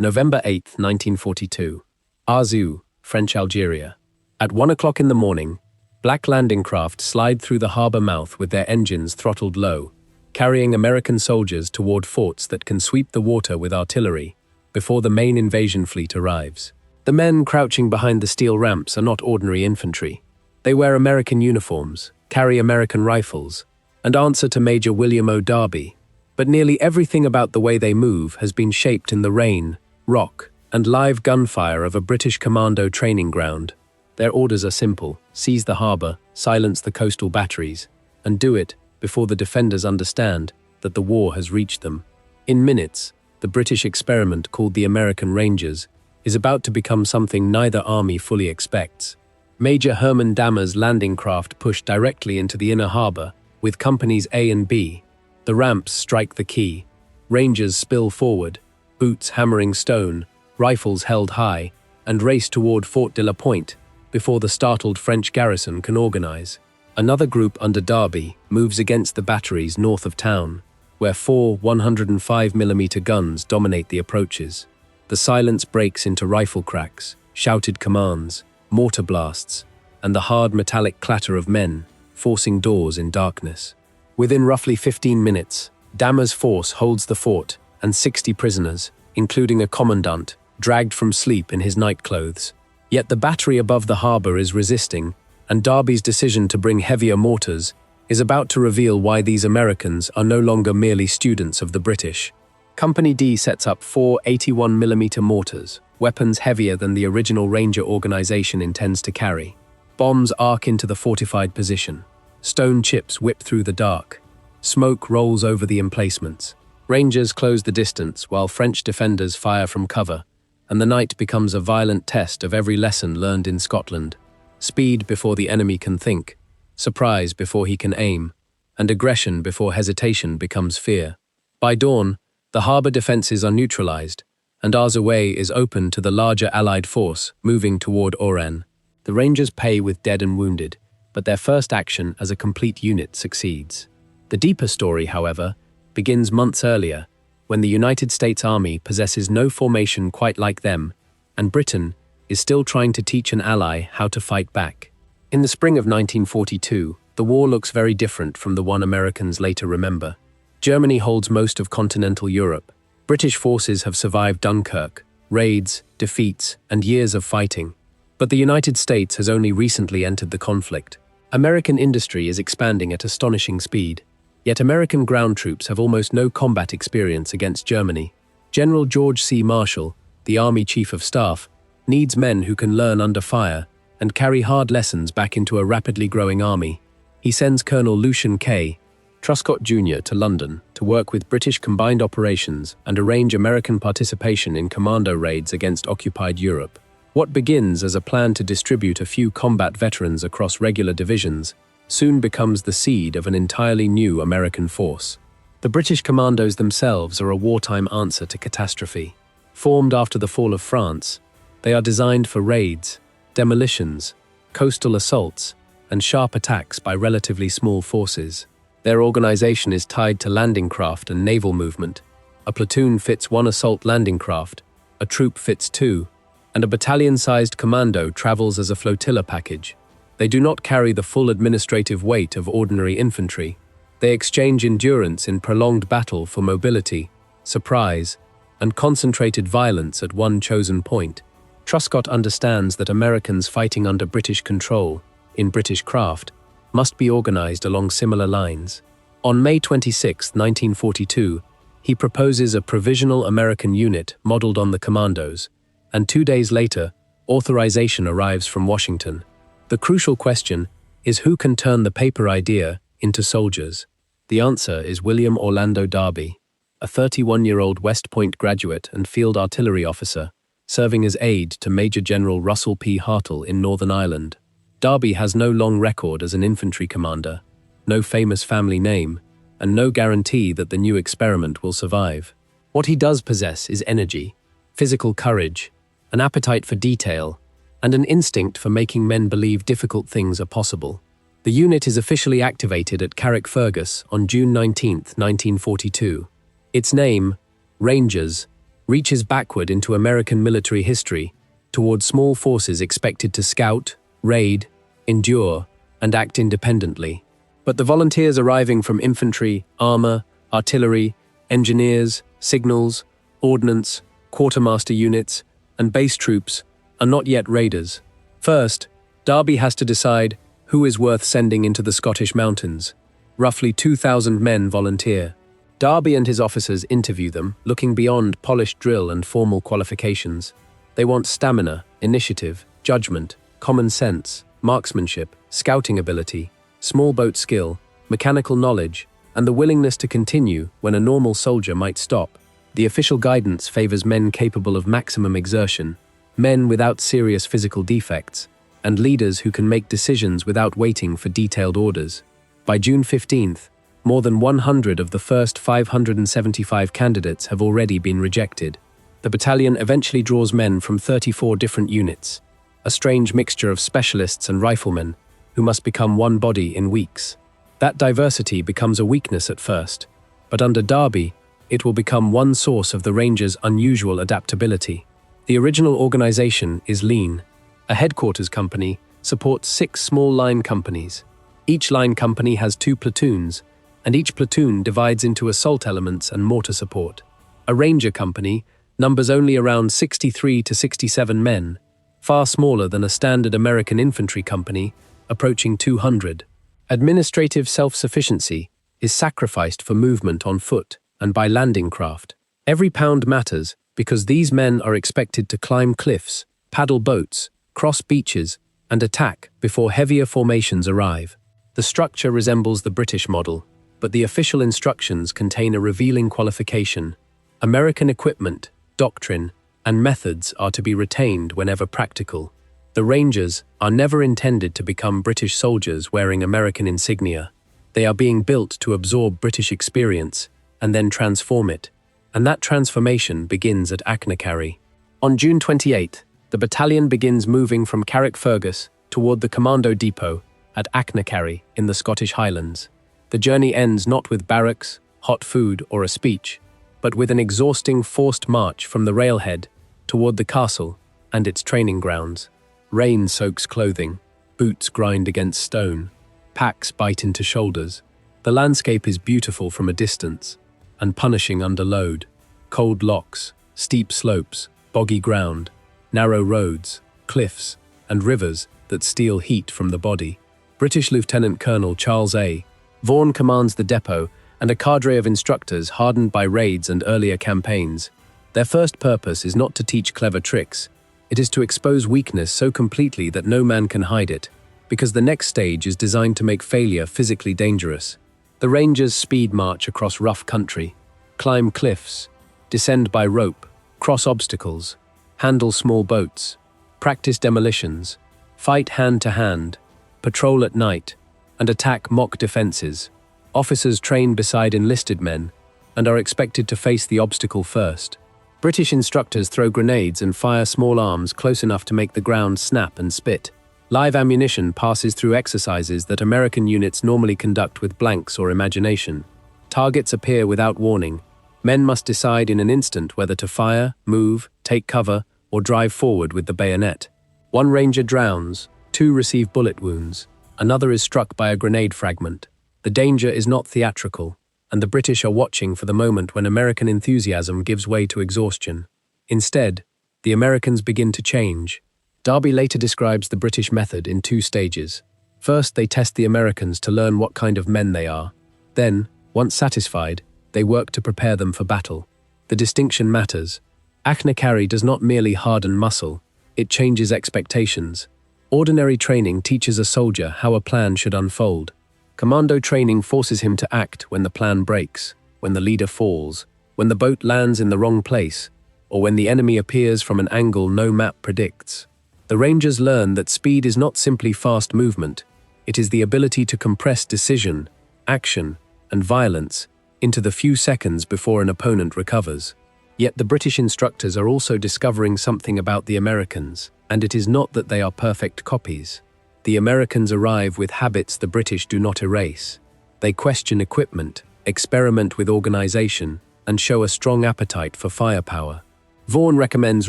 November 8, 1942. Arzou, French Algeria. At 1 o'clock in the morning, black landing craft slide through the harbor mouth with their engines throttled low, carrying American soldiers toward forts that can sweep the water with artillery before the main invasion fleet arrives. The men crouching behind the steel ramps are not ordinary infantry. They wear American uniforms, carry American rifles, and answer to Major William O. Darby. But nearly everything about the way they move has been shaped in the rain, rock, and live gunfire of a British commando training ground. Their orders are simple: seize the harbor, silence the coastal batteries, and do it before the defenders understand that the war has reached them. In minutes, the British experiment called the American Rangers is about to become something neither army fully expects. Major Herman Dammer's landing craft pushed directly into the inner harbor with companies A and B. The ramps strike the quay. Rangers spill forward, boots hammering stone, rifles held high, and race toward Fort de la Pointe before the startled French garrison can organize. Another group under Darby moves against the batteries north of town, where 4 105mm guns dominate the approaches. The silence breaks into rifle cracks, shouted commands, mortar blasts, and the hard metallic clatter of men forcing doors in darkness. Within roughly 15 minutes, Dammer's force holds the fort, and 60 prisoners, including a commandant, dragged from sleep in his nightclothes. Yet the battery above the harbor is resisting, and Darby's decision to bring heavier mortars is about to reveal why these Americans are no longer merely students of the British. Company D sets up 4 81mm mortars, weapons heavier than the original Ranger organization intends to carry. Bombs arc into the fortified position. Stone chips whip through the dark. Smoke rolls over the emplacements. Rangers close the distance while French defenders fire from cover, and the night becomes a violent test of every lesson learned in Scotland. Speed before the enemy can think, surprise before he can aim, and aggression before hesitation becomes fear. By dawn, the harbor defenses are neutralized, and Arzouet is open to the larger Allied force moving toward Oran. The Rangers pay with dead and wounded, but their first action as a complete unit succeeds. The deeper story, however, begins months earlier, when the United States Army possesses no formation quite like them, and Britain is still trying to teach an ally how to fight back. In the spring of 1942, the war looks very different from the one Americans later remember. Germany holds most of continental Europe. British forces have survived Dunkirk, raids, defeats, and years of fighting. But the United States has only recently entered the conflict. American industry is expanding at astonishing speed, yet American ground troops have almost no combat experience against Germany. General George C. Marshall, the Army Chief of Staff, needs men who can learn under fire and carry hard lessons back into a rapidly growing army. He sends Colonel Lucian K. Truscott Jr. to London to work with British combined operations and arrange American participation in commando raids against occupied Europe. What begins as a plan to distribute a few combat veterans across regular divisions soon becomes the seed of an entirely new American force. The British Commandos themselves are a wartime answer to catastrophe. Formed after the fall of France, they are designed for raids, demolitions, coastal assaults, and sharp attacks by relatively small forces. Their organization is tied to landing craft and naval movement. A platoon fits 1 assault landing craft, a troop fits 2, and a battalion-sized commando travels as a flotilla package. They do not carry the full administrative weight of ordinary infantry. They exchange endurance in prolonged battle for mobility, surprise, and concentrated violence at one chosen point. Truscott understands that Americans fighting under British control, in British craft, must be organized along similar lines. On May 26, 1942, he proposes a provisional American unit modeled on the Commandos, and 2 days later, authorization arrives from Washington. The crucial question is who can turn the paper idea into soldiers? The answer is William Orlando Darby, a 31-year-old West Point graduate and field artillery officer, serving as aide to Major General Russell P. Hartle in Northern Ireland. Darby has no long record as an infantry commander, no famous family name, and no guarantee that the new experiment will survive. What he does possess is energy, physical courage, an appetite for detail, and an instinct for making men believe difficult things are possible. The unit is officially activated at Carrickfergus on June 19, 1942. Its name, Rangers, reaches backward into American military history toward small forces expected to scout, raid, endure, and act independently. But the volunteers arriving from infantry, armor, artillery, engineers, signals, ordnance, quartermaster units, and base troops are not yet raiders. First, Darby has to decide who is worth sending into the Scottish mountains. Roughly 2,000 men volunteer. Darby and his officers interview them, looking beyond polished drill and formal qualifications. They want stamina, initiative, judgment, common sense, marksmanship, scouting ability, small boat skill, mechanical knowledge, and the willingness to continue when a normal soldier might stop. The official guidance favors men capable of maximum exertion, men without serious physical defects, and leaders who can make decisions without waiting for detailed orders. By June 15th, more than 100 of the first 575 candidates have already been rejected. The battalion eventually draws men from 34 different units, a strange mixture of specialists and riflemen who must become one body in weeks. That diversity becomes a weakness at first, but under Darby, it will become one source of the Rangers' unusual adaptability. The original organization is lean. A headquarters company supports 6 small line companies. Each line company has 2 platoons, and each platoon divides into assault elements and mortar support. A Ranger company numbers only around 63 to 67 men, far smaller than a standard American infantry company, approaching 200. Administrative self-sufficiency is sacrificed for movement on foot and by landing craft. Every pound matters because these men are expected to climb cliffs, paddle boats, cross beaches, and attack before heavier formations arrive. The structure resembles the British model, but the official instructions contain a revealing qualification. American equipment, doctrine, and methods are to be retained whenever practical. The Rangers are never intended to become British soldiers wearing American insignia. They are being built to absorb British experience and then transform it, and that transformation begins at Achnacarry. On June 28, the battalion begins moving from Carrickfergus toward the Commando Depot at Achnacarry in the Scottish Highlands. The journey ends not with barracks, hot food, or a speech, but with an exhausting forced march from the railhead toward the castle and its training grounds. Rain soaks clothing, boots grind against stone, packs bite into shoulders. The landscape is beautiful from a distance and punishing under load. Cold locks, steep slopes, boggy ground, narrow roads, cliffs, and rivers that steal heat from the body. British Lieutenant Colonel Charles A. Vaughan commands the depot and a cadre of instructors hardened by raids and earlier campaigns. Their first purpose is not to teach clever tricks. It is to expose weakness so completely that no man can hide it, because the next stage is designed to make failure physically dangerous. The Rangers speed march across rough country, climb cliffs, descend by rope, cross obstacles, handle small boats, practice demolitions, fight hand-to-hand, patrol at night, and attack mock defenses. Officers train beside enlisted men and are expected to face the obstacle first. British instructors throw grenades and fire small arms close enough to make the ground snap and spit. Live ammunition passes through exercises that American units normally conduct with blanks or imagination. Targets appear without warning. Men must decide in an instant whether to fire, move, take cover, or drive forward with the bayonet. One Ranger drowns, 2 receive bullet wounds, another is struck by a grenade fragment. The danger is not theatrical, and the British are watching for the moment when American enthusiasm gives way to exhaustion. Instead, the Americans begin to change. Darby later describes the British method in 2 stages. First, they test the Americans to learn what kind of men they are. Then, once satisfied, they work to prepare them for battle. The distinction matters. Achnacarry does not merely harden muscle, it changes expectations. Ordinary training teaches a soldier how a plan should unfold. Commando training forces him to act when the plan breaks, when the leader falls, when the boat lands in the wrong place, or when the enemy appears from an angle no map predicts. The Rangers learn that speed is not simply fast movement, it is the ability to compress decision, action, and violence into the few seconds before an opponent recovers. Yet the British instructors are also discovering something about the Americans, and it is not that they are perfect copies. The Americans arrive with habits the British do not erase. They question equipment, experiment with organization, and show a strong appetite for firepower. Vaughan recommends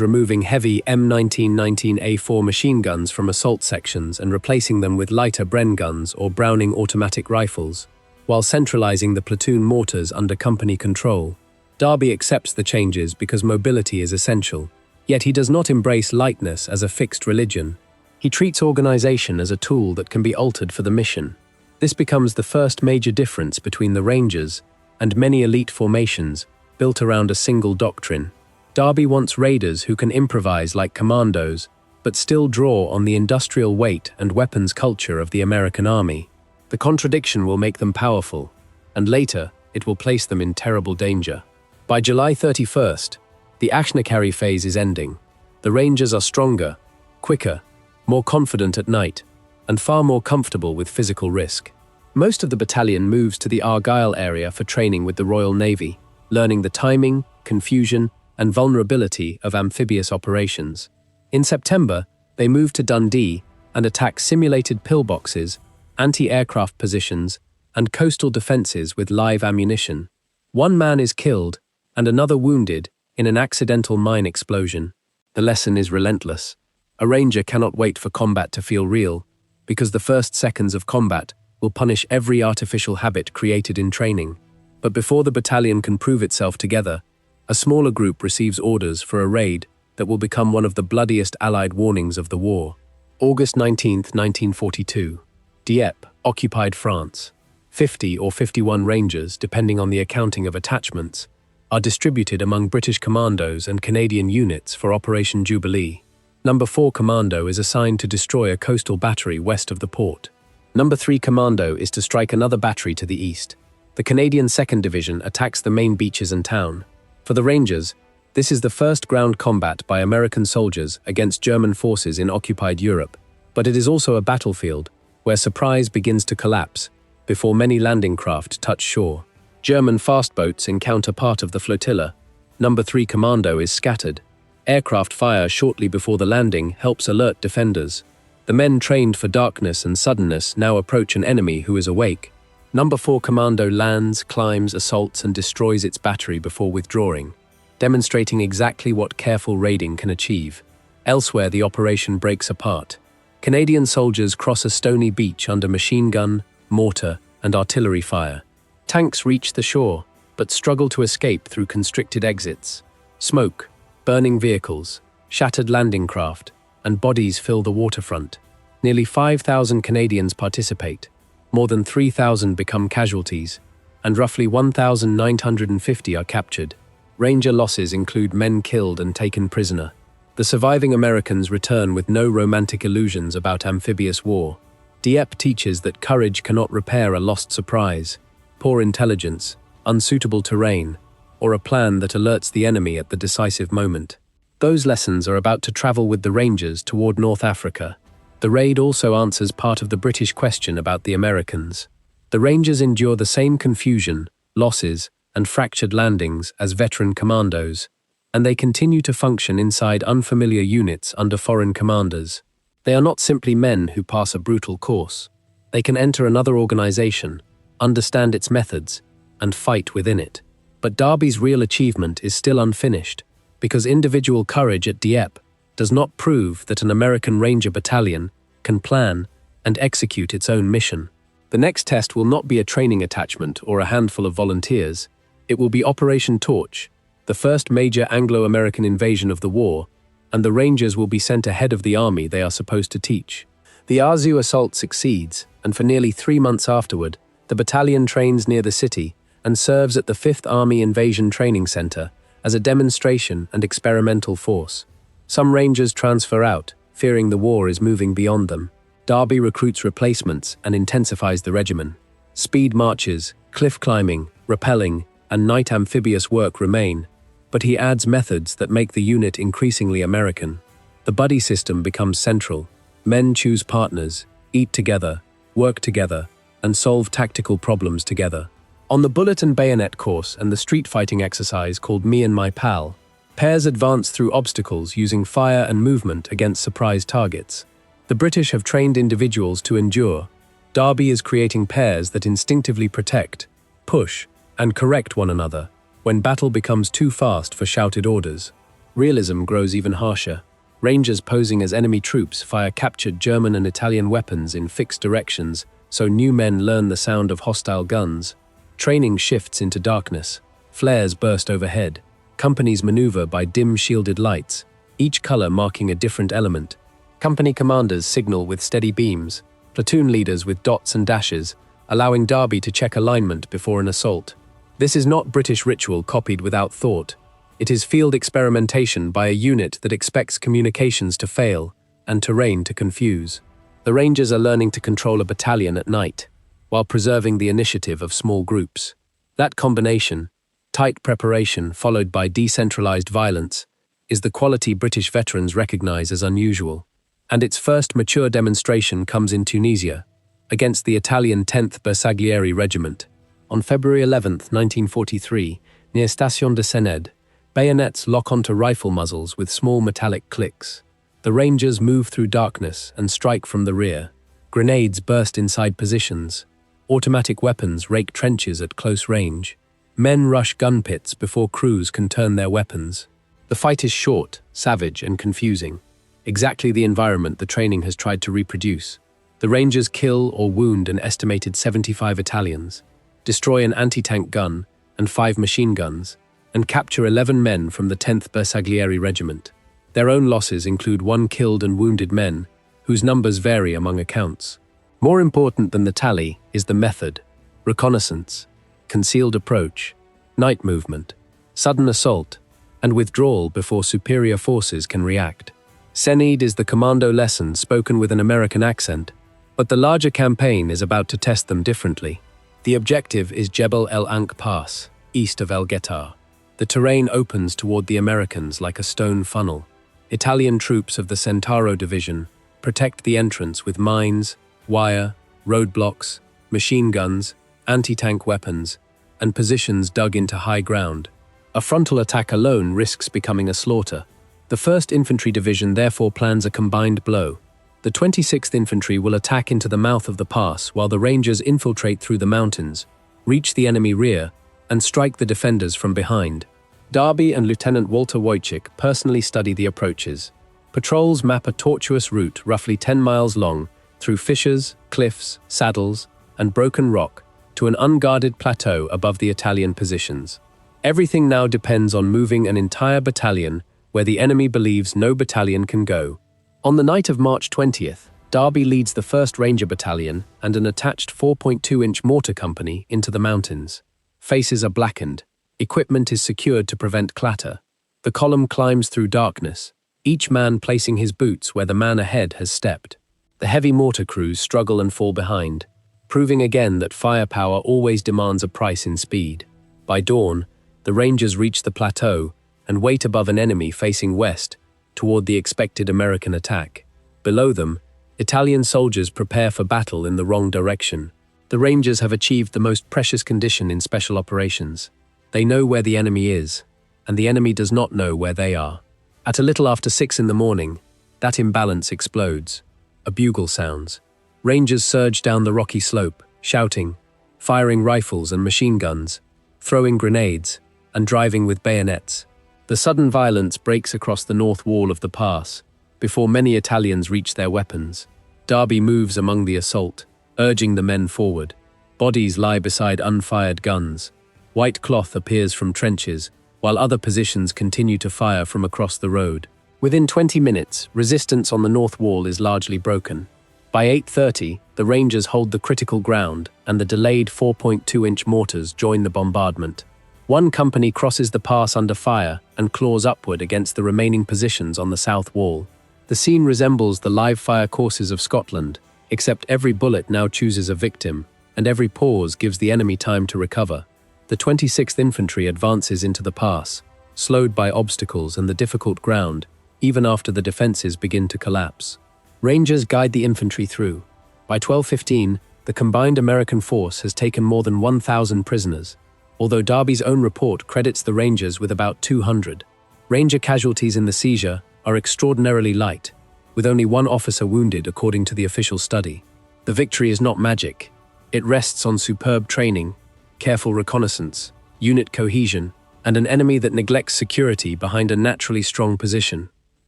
removing heavy M1919A4 machine guns from assault sections and replacing them with lighter Bren guns or Browning automatic rifles, while centralizing the platoon mortars under company control. Darby accepts the changes because mobility is essential, yet he does not embrace lightness as a fixed religion. He treats organization as a tool that can be altered for the mission. This becomes the first major difference between the Rangers and many elite formations built around a single doctrine. Darby wants raiders who can improvise like Commandos, but still draw on the industrial weight and weapons culture of the American Army. The contradiction will make them powerful, and later, it will place them in terrible danger. By July 31st, the Achnacarry phase is ending. The Rangers are stronger, quicker, more confident at night, and far more comfortable with physical risk. Most of the battalion moves to the Argyll area for training with the Royal Navy, learning the timing, confusion, and vulnerability of amphibious operations. In September, they move to Dundee and attack simulated pillboxes, anti-aircraft positions, and coastal defenses with live ammunition. One man is killed and another wounded in an accidental mine explosion. The lesson is relentless. A Ranger cannot wait for combat to feel real, because the first seconds of combat will punish every artificial habit created in training. But before the battalion can prove itself together, a smaller group receives orders for a raid that will become one of the bloodiest Allied warnings of the war. August 19, 1942. Dieppe, occupied France. 50 or 51 Rangers, depending on the accounting of attachments, are distributed among British Commandos and Canadian units for Operation Jubilee. Number 4 Commando is assigned to destroy a coastal battery west of the port. Number 3 Commando is to strike another battery to the east. The Canadian 2nd Division attacks the main beaches and town. For the Rangers, this is the first ground combat by American soldiers against German forces in occupied Europe, but it is also a battlefield where surprise begins to collapse before many landing craft touch shore. German fast boats encounter part of the flotilla. Number 3 Commando is scattered. Aircraft fire shortly before the landing helps alert defenders. The men trained for darkness and suddenness now approach an enemy who is awake. Number 4 Commando lands, climbs, assaults, and destroys its battery before withdrawing, demonstrating exactly what careful raiding can achieve. Elsewhere, the operation breaks apart. Canadian soldiers cross a stony beach under machine gun, mortar, and artillery fire. Tanks reach the shore, but struggle to escape through constricted exits. Smoke, burning vehicles, shattered landing craft, and bodies fill the waterfront. Nearly 5,000 Canadians participate. More than 3,000 become casualties, and roughly 1,950 are captured. Ranger losses include men killed and taken prisoner. The surviving Americans return with no romantic illusions about amphibious war. Dieppe teaches that courage cannot repair a lost surprise, poor intelligence, unsuitable terrain, or a plan that alerts the enemy at the decisive moment. Those lessons are about to travel with the Rangers toward North Africa. The raid also answers part of the British question about the Americans. The Rangers endure the same confusion, losses, and fractured landings as veteran commandos, and they continue to function inside unfamiliar units under foreign commanders. They are not simply men who pass a brutal course. They can enter another organization, understand its methods, and fight within it. But Darby's real achievement is still unfinished, because individual courage at Dieppe does not prove that an American Ranger Battalion can plan and execute its own mission. The next test will not be a training attachment or a handful of volunteers. It will be Operation Torch, the first major Anglo-American invasion of the war, and the Rangers will be sent ahead of the army they are supposed to teach. The Arzew assault succeeds, and for nearly 3 months afterward, the battalion trains near the city and serves at the 5th Army Invasion Training Center as a demonstration and experimental force. Some Rangers transfer out, fearing the war is moving beyond them. Darby recruits replacements and intensifies the regimen. Speed marches, cliff climbing, rappelling, and night amphibious work remain, but he adds methods that make the unit increasingly American. The buddy system becomes central. Men choose partners, eat together, work together, and solve tactical problems together. On the bullet and bayonet course and the street fighting exercise called Me and My Pal, pairs advance through obstacles using fire and movement against surprise targets. The British have trained individuals to endure. Darby is creating pairs that instinctively protect, push, and correct one another when battle becomes too fast for shouted orders. Realism grows even harsher. Rangers posing as enemy troops fire captured German and Italian weapons in fixed directions, so new men learn the sound of hostile guns. Training shifts into darkness. Flares burst overhead. Companies maneuver by dim shielded lights, each color marking a different element. Company commanders signal with steady beams, platoon leaders with dots and dashes, allowing Darby to check alignment before an assault. This is not British ritual copied without thought. It is field experimentation by a unit that expects communications to fail and terrain to confuse. The Rangers are learning to control a battalion at night, while preserving the initiative of small groups. That combination, tight preparation followed by decentralized violence, is the quality British veterans recognize as unusual. And its first mature demonstration comes in Tunisia, against the Italian 10th Bersaglieri Regiment. On February 11, 1943, near Station de Sened, bayonets lock onto rifle muzzles with small metallic clicks. The Rangers move through darkness and strike from the rear. Grenades burst inside positions. Automatic weapons rake trenches at close range. Men rush gun pits before crews can turn their weapons. The fight is short, savage, and confusing. Exactly the environment the training has tried to reproduce. The Rangers kill or wound an estimated 75 Italians, destroy an anti-tank gun and 5 machine guns, and capture 11 men from the 10th Bersaglieri Regiment. Their own losses include 1 killed and wounded men, whose numbers vary among accounts. More important than the tally is the method: reconnaissance, concealed approach, night movement, sudden assault, and withdrawal before superior forces can react. Sened is the commando lesson spoken with an American accent, but the larger campaign is about to test them differently. The objective is Jebel El Ankh Pass, east of El Getar. The terrain opens toward the Americans like a stone funnel. Italian troops of the Centauro Division protect the entrance with mines, wire, roadblocks, machine guns, anti-tank weapons, and positions dug into high ground. A frontal attack alone risks becoming a slaughter. The 1st Infantry Division therefore plans a combined blow. The 26th Infantry will attack into the mouth of the pass while the Rangers infiltrate through the mountains, reach the enemy rear, and strike the defenders from behind. Darby and Lieutenant Walter Wojcik personally study the approaches. Patrols map a tortuous route roughly 10 miles long through fissures, cliffs, saddles, and broken rock to an unguarded plateau above the Italian positions. Everything now depends on moving an entire battalion where the enemy believes no battalion can go. On the night of March 20th, Darby leads the 1st Ranger Battalion and an attached 4.2-inch mortar company into the mountains. Faces are blackened. Equipment is secured to prevent clatter. The column climbs through darkness, each man placing his boots where the man ahead has stepped. The heavy mortar crews struggle and fall behind, proving again that firepower always demands a price in speed. By dawn, the Rangers reach the plateau and wait above an enemy facing west toward the expected American attack. Below them, Italian soldiers prepare for battle in the wrong direction. The Rangers have achieved the most precious condition in special operations. They know where the enemy is, and the enemy does not know where they are. At a little after 6 in the morning, that imbalance explodes. A bugle sounds. Rangers surge down the rocky slope, shouting, firing rifles and machine guns, throwing grenades, and driving with bayonets. The sudden violence breaks across the north wall of the pass, before many Italians reach their weapons. Darby moves among the assault, urging the men forward. Bodies lie beside unfired guns. White cloth appears from trenches, while other positions continue to fire from across the road. Within 20 minutes, resistance on the north wall is largely broken. By 8:30, the Rangers hold the critical ground, and the delayed 4.2-inch mortars join the bombardment. One company crosses the pass under fire and claws upward against the remaining positions on the south wall. The scene resembles the live-fire courses of Scotland, except every bullet now chooses a victim, and every pause gives the enemy time to recover. The 26th Infantry advances into the pass, slowed by obstacles and the difficult ground, even after the defenses begin to collapse. Rangers guide the infantry through. By 12:15, the combined American force has taken more than 1,000 prisoners, although Darby's own report credits the Rangers with about 200. Ranger casualties in the seizure are extraordinarily light, with only 1 officer wounded according to the official study. The victory is not magic. It rests on superb training, careful reconnaissance, unit cohesion, and an enemy that neglects security behind a naturally strong position.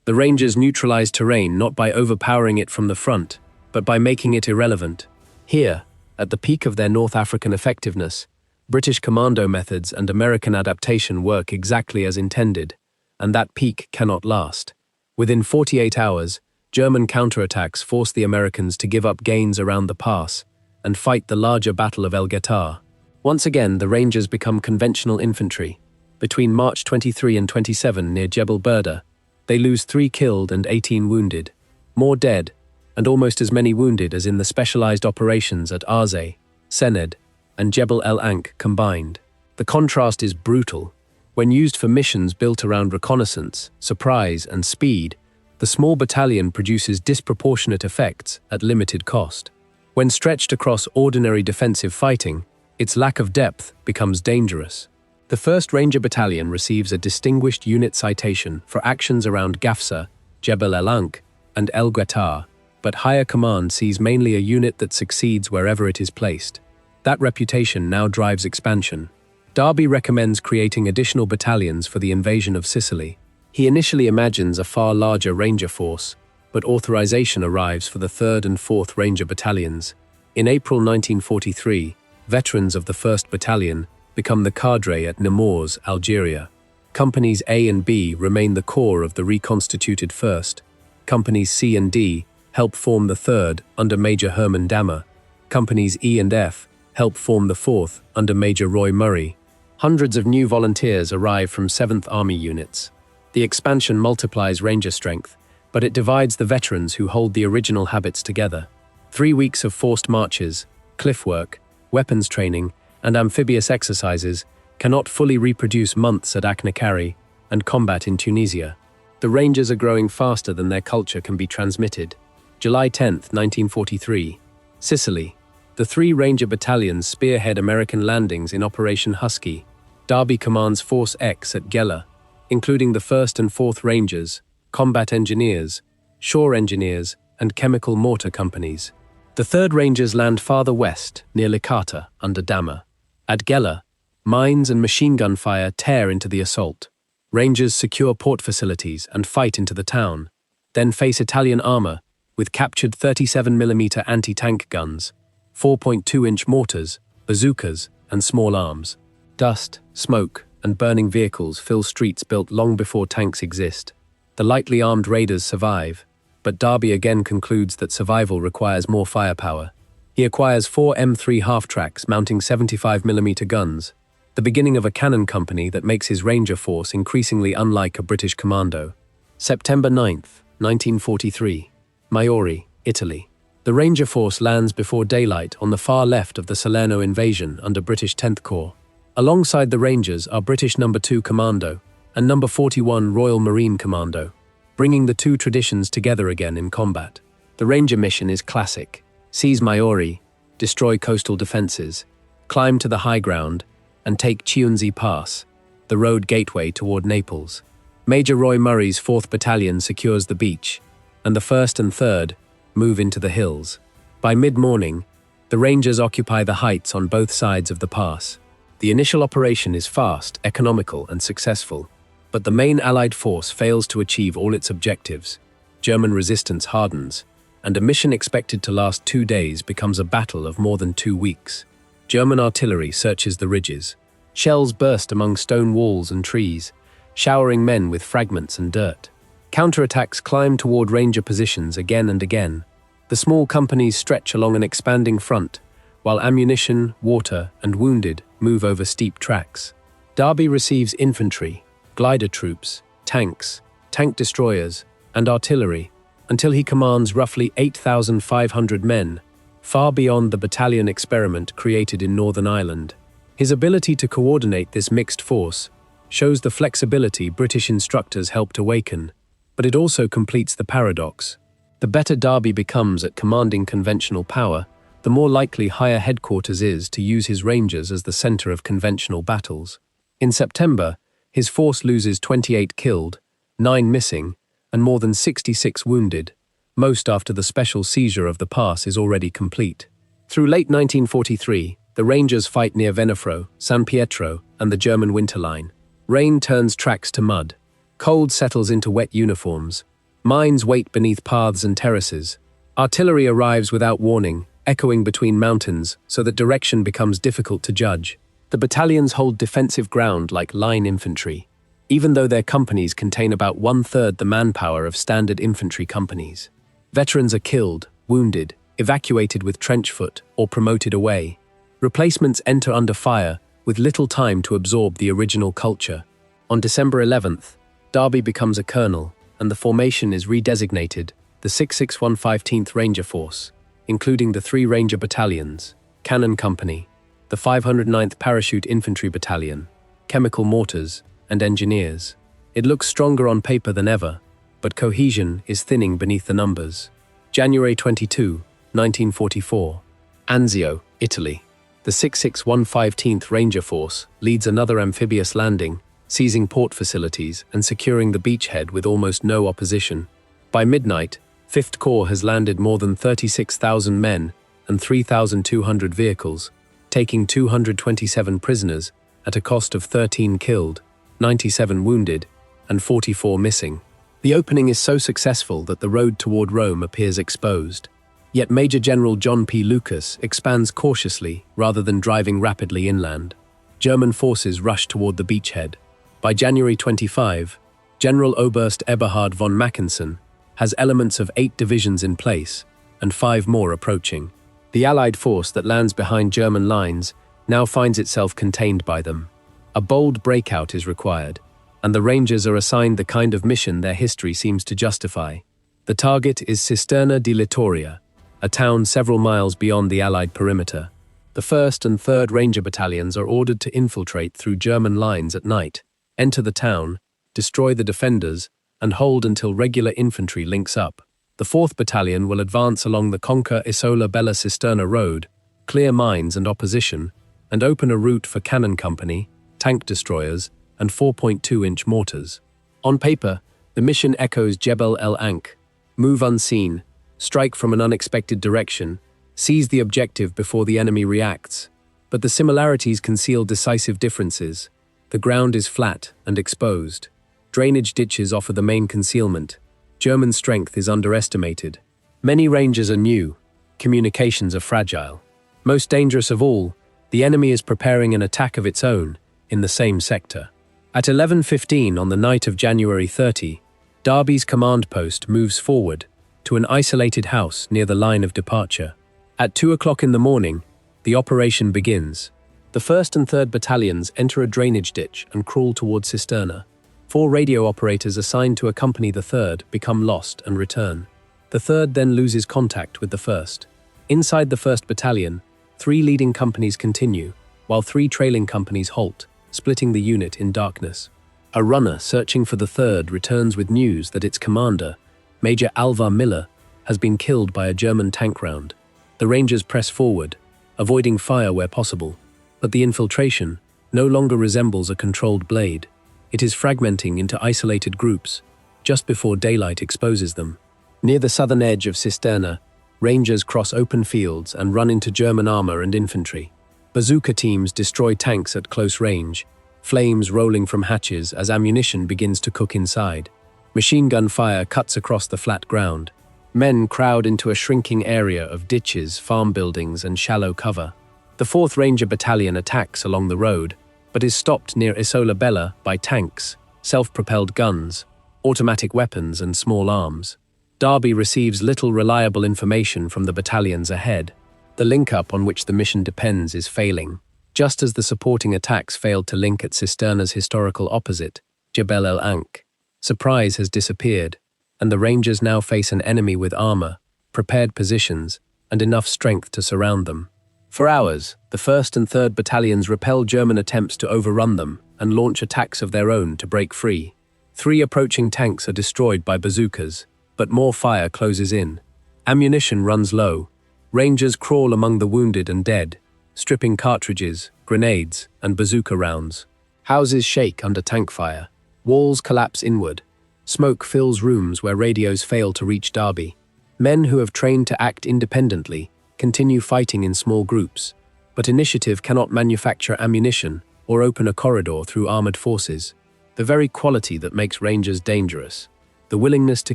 The Rangers neutralize terrain not by overpowering it from the front, but by making it irrelevant. Here, at the peak of their North African effectiveness, British commando methods and American adaptation work exactly as intended, and that peak cannot last. Within 48 hours, German counterattacks force the Americans to give up gains around the pass and fight the larger Battle of El Guettar. Once again, the Rangers become conventional infantry. Between March 23 and 27 near Jebel Burda, they lose 3 killed and 18 wounded, more dead, and almost as many wounded as in the specialized operations at Aze, Sened, and Jebel El Ankh combined. The contrast is brutal. When used for missions built around reconnaissance, surprise, and speed, the small battalion produces disproportionate effects at limited cost. When stretched across ordinary defensive fighting, its lack of depth becomes dangerous. The 1st Ranger Battalion receives a Distinguished Unit Citation for actions around Gafsa, Jebel El Ankh, and El Guettar, but higher command sees mainly a unit that succeeds wherever it is placed. That reputation now drives expansion. Darby recommends creating additional battalions for the invasion of Sicily. He initially imagines a far larger Ranger force, but authorization arrives for the 3rd and 4th Ranger Battalions. In April 1943, veterans of the 1st Battalion become the cadre at Nemours, Algeria. Companies A and B remain the core of the reconstituted 1st. Companies C and D help form the 3rd under Major Herman Dammer. Companies E and F help form the 4th under Major Roy Murray. Hundreds of new volunteers arrive from 7th Army units. The expansion multiplies Ranger strength, but it divides the veterans who hold the original habits together. 3 weeks of forced marches, cliff work, weapons training, and amphibious exercises cannot fully reproduce months at Achnacarry and combat in Tunisia. The Rangers are growing faster than their culture can be transmitted. July 10, 1943. Sicily. The 3 Ranger battalions spearhead American landings in Operation Husky. Darby commands Force X at Gela, including the 1st and 4th Rangers, combat engineers, shore engineers, and chemical mortar companies. The 3rd Rangers land farther west, near Licata, under Dammer. At Gela, mines and machine gun fire tear into the assault. Rangers secure port facilities and fight into the town, then face Italian armor with captured 37mm anti-tank guns, 4.2-inch mortars, bazookas, and small arms. Dust, smoke, and burning vehicles fill streets built long before tanks exist. The lightly armed raiders survive, but Darby again concludes that survival requires more firepower. He acquires 4 M3 half-tracks mounting 75mm guns, the beginning of a cannon company that makes his Ranger force increasingly unlike a British commando. September 9th, 1943. Maiori, Italy. The Ranger force lands before daylight on the far left of the Salerno invasion under British 10th Corps. Alongside the Rangers are British No. 2 Commando and No. 41 Royal Marine Commando, bringing the 2 traditions together again in combat. The Ranger mission is classic. Seize Maiori, destroy coastal defenses, climb to the high ground, and take Chiunzi Pass, the road gateway toward Naples. Major Roy Murray's 4th Battalion secures the beach, and the 1st and 3rd move into the hills. By mid-morning, the Rangers occupy the heights on both sides of the pass. The initial operation is fast, economical, and successful, but the main Allied force fails to achieve all its objectives. German resistance hardens, and a mission expected to last 2 days becomes a battle of more than 2 weeks. German artillery searches the ridges. Shells burst among stone walls and trees, showering men with fragments and dirt. Counterattacks climb toward Ranger positions again and again. The small companies stretch along an expanding front, while ammunition, water, and wounded move over steep tracks. Darby receives infantry, glider troops, tanks, tank destroyers, and artillery, until he commands roughly 8,500 men, far beyond the battalion experiment created in Northern Ireland. His ability to coordinate this mixed force shows the flexibility British instructors helped awaken, but it also completes the paradox. The better Darby becomes at commanding conventional power, the more likely higher headquarters is to use his Rangers as the center of conventional battles. In September, his force loses 28 killed, 9 missing, and more than 66 wounded, most after the special seizure of the pass is already complete. Through late 1943, the Rangers fight near Venafro, San Pietro, and the German Winter Line. Rain turns tracks to mud. Cold settles into wet uniforms. Mines wait beneath paths and terraces. Artillery arrives without warning, echoing between mountains so that direction becomes difficult to judge. The battalions hold defensive ground like line infantry, even though their companies contain about 1/3 the manpower of standard infantry companies. Veterans are killed, wounded, evacuated with trench foot, or promoted away. Replacements enter under fire, with little time to absorb the original culture. On December 11th, Darby becomes a colonel, and the formation is redesignated the 6615th Ranger Force, including the 3 Ranger Battalions, Cannon Company, the 509th Parachute Infantry Battalion, Chemical Mortars, and Engineers. It looks stronger on paper than ever, but cohesion is thinning beneath the numbers. January 22, 1944. Anzio, Italy. The 6615th Ranger Force leads another amphibious landing, seizing port facilities and securing the beachhead with almost no opposition. By midnight, 5th Corps has landed more than 36,000 men and 3,200 vehicles, taking 227 prisoners at a cost of 13 killed, 97 wounded, and 44 missing. The opening is so successful that the road toward Rome appears exposed. Yet Major General John P. Lucas expands cautiously rather than driving rapidly inland. German forces rush toward the beachhead. By January 25, General Oberst Eberhard von Mackensen has elements of 8 divisions in place and 5 more approaching. The Allied force that lands behind German lines now finds itself contained by them. A bold breakout is required, and the Rangers are assigned the kind of mission their history seems to justify. The target is Cisterna di Littoria, a town several miles beyond the Allied perimeter. The 1st and 3rd Ranger Battalions are ordered to infiltrate through German lines at night, enter the town, destroy the defenders, and hold until regular infantry links up. The 4th Battalion will advance along the Conca Isola Bella Cisterna road, clear mines and opposition, and open a route for Cannon Company, tank destroyers, and 4.2-inch mortars. On paper, the mission echoes Jebel el Ankh: move unseen, strike from an unexpected direction, seize the objective before the enemy reacts. But the similarities conceal decisive differences. The ground is flat and exposed. Drainage ditches offer the main concealment. German strength is underestimated. Many Rangers are new. Communications are fragile. Most dangerous of all, the enemy is preparing an attack of its own in the same sector. At 11:15 on the night of January 30, Darby's command post moves forward to an isolated house near the line of departure. At 2 o'clock in the morning, the operation begins. The 1st and 3rd Battalions enter a drainage ditch and crawl towards Cisterna. 4 radio operators assigned to accompany the 3rd become lost and return. The 3rd then loses contact with the 1st. Inside the 1st Battalion, 3 leading companies continue, while 3 trailing companies halt, splitting the unit in darkness. A runner searching for the 3rd returns with news that its commander, Major Alvar Miller, has been killed by a German tank round. The Rangers press forward, avoiding fire where possible, but the infiltration no longer resembles a controlled blade. It is fragmenting into isolated groups, just before daylight exposes them. Near the southern edge of Cisterna, Rangers cross open fields and run into German armor and infantry. Bazooka teams destroy tanks at close range, flames rolling from hatches as ammunition begins to cook inside. Machine gun fire cuts across the flat ground. Men crowd into a shrinking area of ditches, farm buildings, and shallow cover. The 4th Ranger Battalion attacks along the road, but is stopped near Isola Bella by tanks, self-propelled guns, automatic weapons, and small arms. Darby receives little reliable information from the battalions ahead. The link-up on which the mission depends is failing, just as the supporting attacks failed to link at Cisterna's historical opposite, Jebel el Ankh. Surprise has disappeared, and the Rangers now face an enemy with armor, prepared positions, and enough strength to surround them. For hours, the 1st and 3rd Battalions repel German attempts to overrun them and launch attacks of their own to break free. 3 approaching tanks are destroyed by bazookas, but more fire closes in. Ammunition runs low. Rangers crawl among the wounded and dead, stripping cartridges, grenades, and bazooka rounds. Houses shake under tank fire. Walls collapse inward. Smoke fills rooms where radios fail to reach Darby. Men who have trained to act independently continue fighting in small groups, but initiative cannot manufacture ammunition, or open a corridor through armored forces. The very quality that makes Rangers dangerous, the willingness to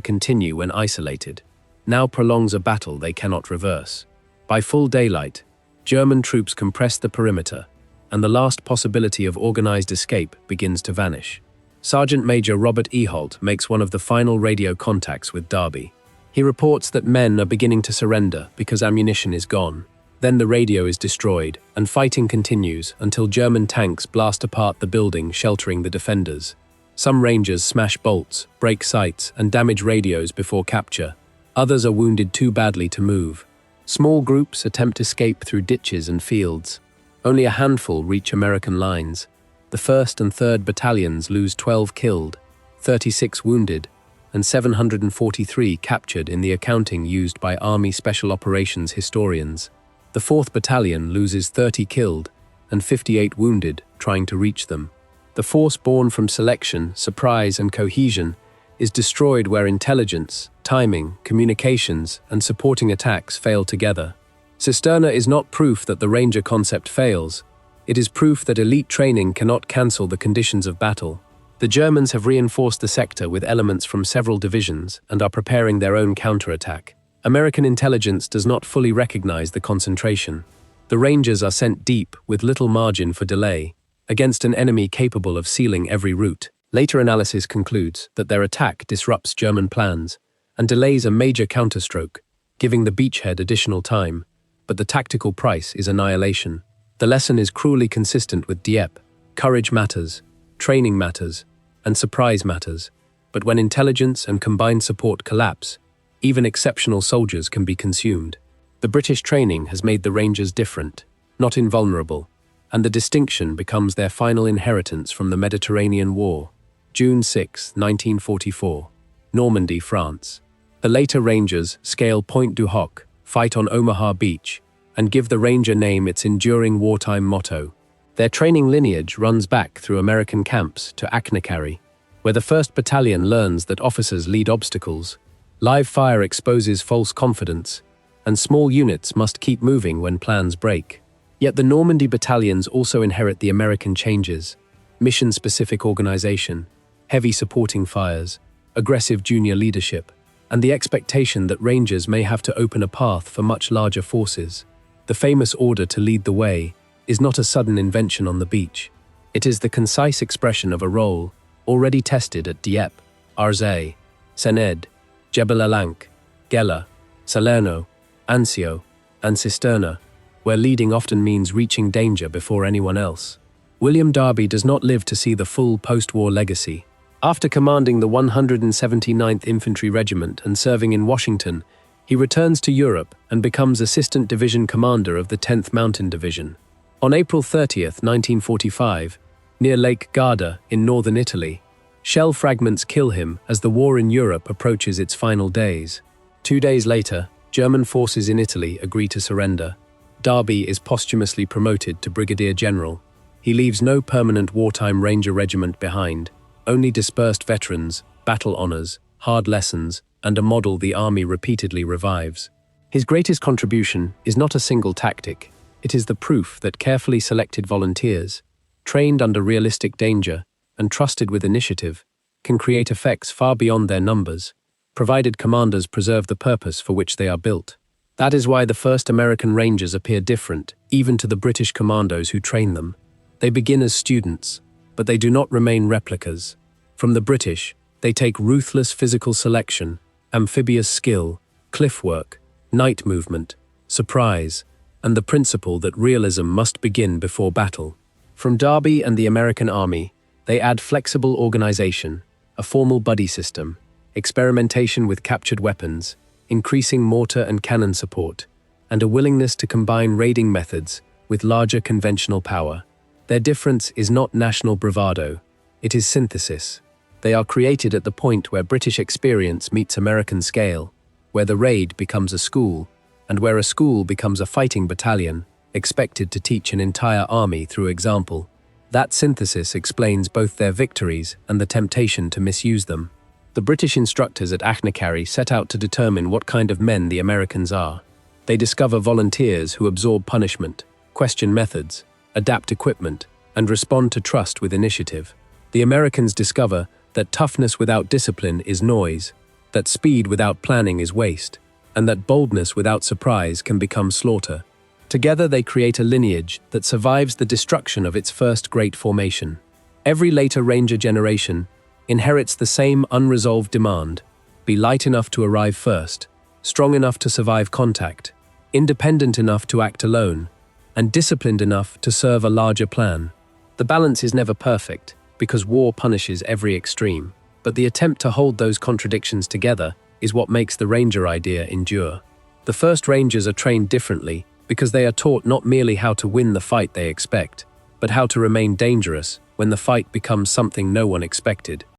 continue when isolated, now prolongs a battle they cannot reverse. By full daylight, German troops compress the perimeter, and the last possibility of organized escape begins to vanish. Sergeant Major Robert E. Holt makes one of the final radio contacts with Darby. He reports that men are beginning to surrender because ammunition is gone. Then the radio is destroyed, and fighting continues until German tanks blast apart the building sheltering the defenders. Some Rangers smash bolts, break sights, and damage radios before capture. Others are wounded too badly to move. Small groups attempt escape through ditches and fields. Only a handful reach American lines. The 1st and 3rd Battalions lose 12 killed, 36 wounded, and 743 captured in the accounting used by Army Special Operations historians. The 4th Battalion loses 30 killed and 58 wounded trying to reach them. The force born from selection, surprise, and cohesion is destroyed where intelligence, timing, communications, and supporting attacks fail together. Cisterna is not proof that the Ranger concept fails. It is proof that elite training cannot cancel the conditions of battle. The Germans have reinforced the sector with elements from several divisions and are preparing their own counterattack. American intelligence does not fully recognize the concentration. The Rangers are sent deep with little margin for delay, against an enemy capable of sealing every route. Later analysis concludes that their attack disrupts German plans and delays a major counterstroke, giving the beachhead additional time, but the tactical price is annihilation. The lesson is cruelly consistent with Dieppe. Courage matters, training matters, and surprise matters, but when intelligence and combined support collapse, even exceptional soldiers can be consumed. The British training has made the Rangers different, not invulnerable, and the distinction becomes their final inheritance from the Mediterranean War. June 6, 1944, Normandy, France. The later Rangers scale Pointe du Hoc, fight on Omaha Beach, and give the Ranger name its enduring wartime motto. Their training lineage runs back through American camps to Achnacarry, where the 1st Battalion learns that officers lead obstacles, live fire exposes false confidence, and small units must keep moving when plans break. Yet the Normandy battalions also inherit the American changes: mission-specific organization, heavy supporting fires, aggressive junior leadership, and the expectation that Rangers may have to open a path for much larger forces. The famous order to lead the way is not a sudden invention on the beach. It is the concise expression of a role already tested at Dieppe, Arzay, Sened, Jebel Alank, Gela, Salerno, Anzio, and Cisterna, where leading often means reaching danger before anyone else. William Darby does not live to see the full post-war legacy. After commanding the 179th Infantry Regiment and serving in Washington, he returns to Europe and becomes Assistant Division Commander of the 10th Mountain Division. On April 30, 1945, near Lake Garda in northern Italy, shell fragments kill him as the war in Europe approaches its final days. 2 days later, German forces in Italy agree to surrender. Darby is posthumously promoted to Brigadier General. He leaves no permanent wartime Ranger regiment behind, only dispersed veterans, battle honors, hard lessons, and a model the Army repeatedly revives. His greatest contribution is not a single tactic. It is the proof that carefully selected volunteers, trained under realistic danger and trusted with initiative, can create effects far beyond their numbers, provided commanders preserve the purpose for which they are built. That is why the first American Rangers appear different, even to the British commandos who train them. They begin as students, but they do not remain replicas. From the British, they take ruthless physical selection, amphibious skill, cliff work, night movement, surprise, and the principle that realism must begin before battle. From Darby and the American Army, they add flexible organization, a formal buddy system, experimentation with captured weapons, increasing mortar and cannon support, and a willingness to combine raiding methods with larger conventional power. Their difference is not national bravado, it is synthesis. They are created at the point where British experience meets American scale, where the raid becomes a school, and where a school becomes a fighting battalion, expected to teach an entire army through example. That synthesis explains both their victories and the temptation to misuse them. The British instructors at Achnacarry set out to determine what kind of men the Americans are. They discover volunteers who absorb punishment, question methods, adapt equipment, and respond to trust with initiative. The Americans discover that toughness without discipline is noise, that speed without planning is waste, and that boldness without surprise can become slaughter. Together they create a lineage that survives the destruction of its first great formation. Every later Ranger generation inherits the same unresolved demand: be light enough to arrive first, strong enough to survive contact, independent enough to act alone, and disciplined enough to serve a larger plan. The balance is never perfect, because war punishes every extreme, but the attempt to hold those contradictions together is what makes the Ranger idea endure. The first Rangers are trained differently because they are taught not merely how to win the fight they expect, but how to remain dangerous when the fight becomes something no one expected.